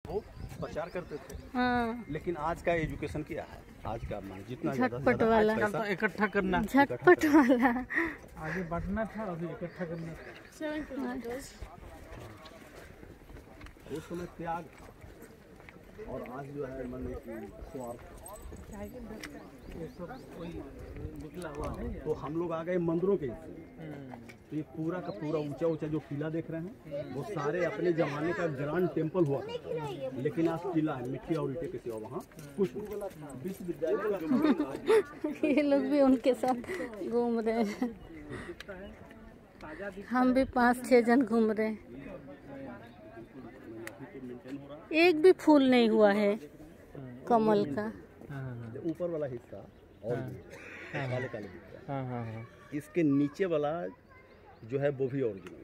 वो प्रचार करते थे। हाँ। लेकिन आज का एजुकेशन क्या है, आज का मान जितना झटपट वाला पैसा इकट्ठा करना, झटपट वाला आगे बढ़ना था, अभी इकट्ठा करना। 7 किलोमीटर उस समय त्याग था और आज जो है मन स्वार्थ ये सब कोई निकला हुआ है। तो हम लोग आ गए मंदिरों के हिस्से। तो ये पूरा का पूरा ऊंचा ऊंचा जो किला देख रहे हैं वो सारे अपने जमाने का ग्रांड टेम्पल हुआ था। लेकिन आज किला है, मिट्टी और ईंटे के सिवा वहाँ कुछ विश्वविद्यालय का जो ये लोग भी उनके साथ घूम रहे हैं। हम भी 5-6 जन घूम रहे हैं। एक भी फूल नहीं हुआ है कमल का। ऊपर वाला हिस्सा और काले काले दिख रहा है। हाँ। इसके नीचे वाला जो है वो भी ओरिजिनल।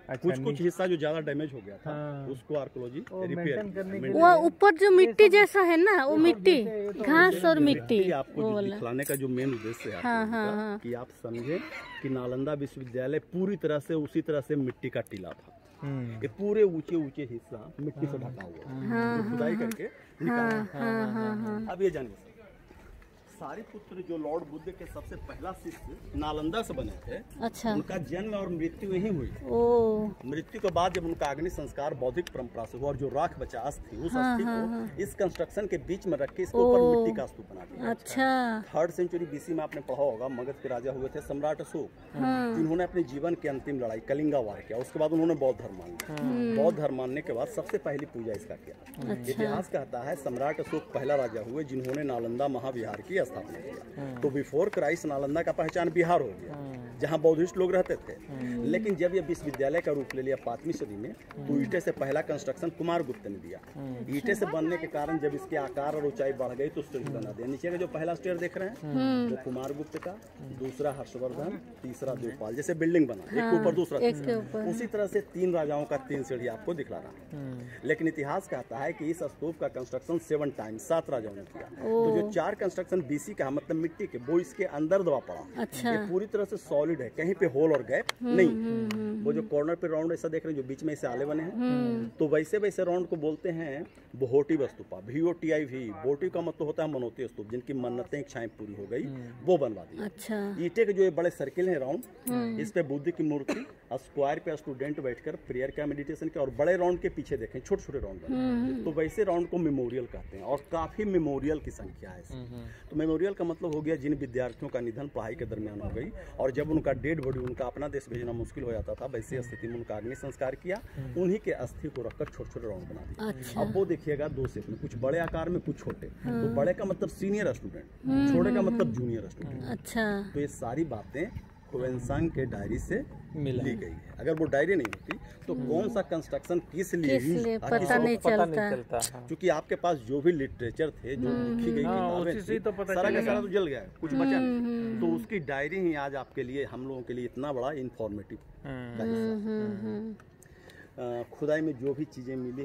अच्छा, कुछ हिस्सा जो ज्यादा डैमेज हो गया था उसको आर्कोलॉजी रिपेयर। वो ऊपर जो मिट्टी जैसा है ना, वो मिट्टी घास और मिट्टी आपको जो दिखलाने का जो मेन उद्देश्य है कि आप समझे कि नालंदा विश्वविद्यालय पूरी तरह से उसी तरह से मिट्टी का टीला था। ये पूरे ऊंचे ऊंचे हिस्सा मिट्टी से ढका हुआ है, खुदाई करके निकाला। अब ये जानिए सारिपुत्र जो लॉर्ड बुद्ध के सबसे पहला शिष्य नालंदा से बने थे। अच्छा। उनका जन्म और मृत्यु यहीं हुई। मृत्यु के बाद जब उनका अग्नि संस्कार बौद्धिक परंपरा से हुआ और जो राख बचा अस्थि, उस अस्थि को इस कंस्ट्रक्शन के बीच में रख के इसके ऊपर मिट्टी का स्तूप बना दिया। अच्छा। 3rd सेंचुरी BC में आपने पढ़ा होगा, मगध के राजा हुए थे सम्राट अशोक, जिन्होंने अपने जीवन की अंतिम लड़ाई कलिंगा वार किया। उसके बाद उन्होंने बौद्ध धर्म मान लिया। बौद्ध धर्म मानने के बाद सबसे पहली पूजा इसका किया। इतिहास कहता है सम्राट अशोक पहला राजा हुए जिन्होंने नालंदा महाविहार की स्थापना किया। तो बिफोर क्राइस्ट नालंदा का पहचान बिहार हो गया, जहाँ बौद्धिस्ट लोग रहते थे। लेकिन जब यह विश्वविद्यालय का रूप ले लिया 5वीं सदी में, तो ईंटे से पहला कंस्ट्रक्शन कुमार गुप्त ने दिया। ईंटे से बनने के कारण जब इसके आकार और ऊंचाई बढ़ गई तो स्टेज बना दिया। नीचे का जो पहला स्टेयर देख रहे हैं वो कुमार गुप्त का, दूसरा हर्षवर्धन, तीसरा देवपाल। जैसे बिल्डिंग बना एक के ऊपर दूसरा, उसी तरह से 3 राजाओं का 3 सीढ़ी आपको दिखला रहा है। लेकिन इतिहास कहता है कि इस स्तूप का कंस्ट्रक्शन 7 टाइम्स 7 राजाओं ने किया। तो जो 4 कंस्ट्रक्शन BC का मतलब मिट्टी के, वो इसके अंदर दबा पड़ा। अच्छा। ये पूरी तरह से सॉलिड है, कहीं पे होल और गैप नहीं। वो जो कॉर्नर पे राउंड ऐसा देख रहे हैं जो बीच में ऐसे आले बने हैं, तो वैसे वैसे राउंड को बोलते हैं बोहोटी स्तूपा। VOTIV, बोटी का मतलब होता है मनोती स्तूप, जिनकी मन्नतें इच्छाएं पूरी हो गई वो बनवा दी। अच्छा। ईंटे के जो ये बड़े सर्किल है राउंड, इस पे बुद्ध की मूर्ति, स्क्वायर पे स्टूडेंट बैठकर प्रेयर का, मेडिटेशन का, और बड़े राउंड के पीछे देखें छोटे छोटे राउंड बने। तो वैसे राउंड को मेमोरियल कहते हैं और काफी मेमोरियल की संख्या है इसमें। तो मेमोरियल का मतलब हो गया जिन विद्यार्थियों का निधन पढ़ाई के दरमियान हो गई और जब उनका डेड बॉडी उनका अपना देश भेजना मुश्किल हो जाता था, वैसे स्थिति में उनका अग्नि संस्कार किया, उन्हीं के अस्थि को रखकर छोटे छोटे राउंड बना दिया। अच्छा। अब वो देखिएगा 2 शेप में, कुछ बड़े आकार में कुछ छोटे। तो बड़े का मतलब सीनियर स्टूडेंट, छोटे का मतलब जूनियर स्टूडेंट। अच्छा। तो ये सारी बातें ह्वेनसांग के डायरी से ली गई है। अगर वो डायरी नहीं होती तो कौन सा कंस्ट्रक्शन किस लिए पता नहीं चलता। क्योंकि आपके पास जो भी लिटरेचर थे, जो लिखी गई किताबें थी, सारा का सारा तो जल गया, कुछ बचा नहीं। तो उसकी डायरी ही आज आपके लिए, हम लोगों के लिए इतना बड़ा इंफॉर्मेटिव का हिस्सा। खुदाई में जो भी चीजें मिली है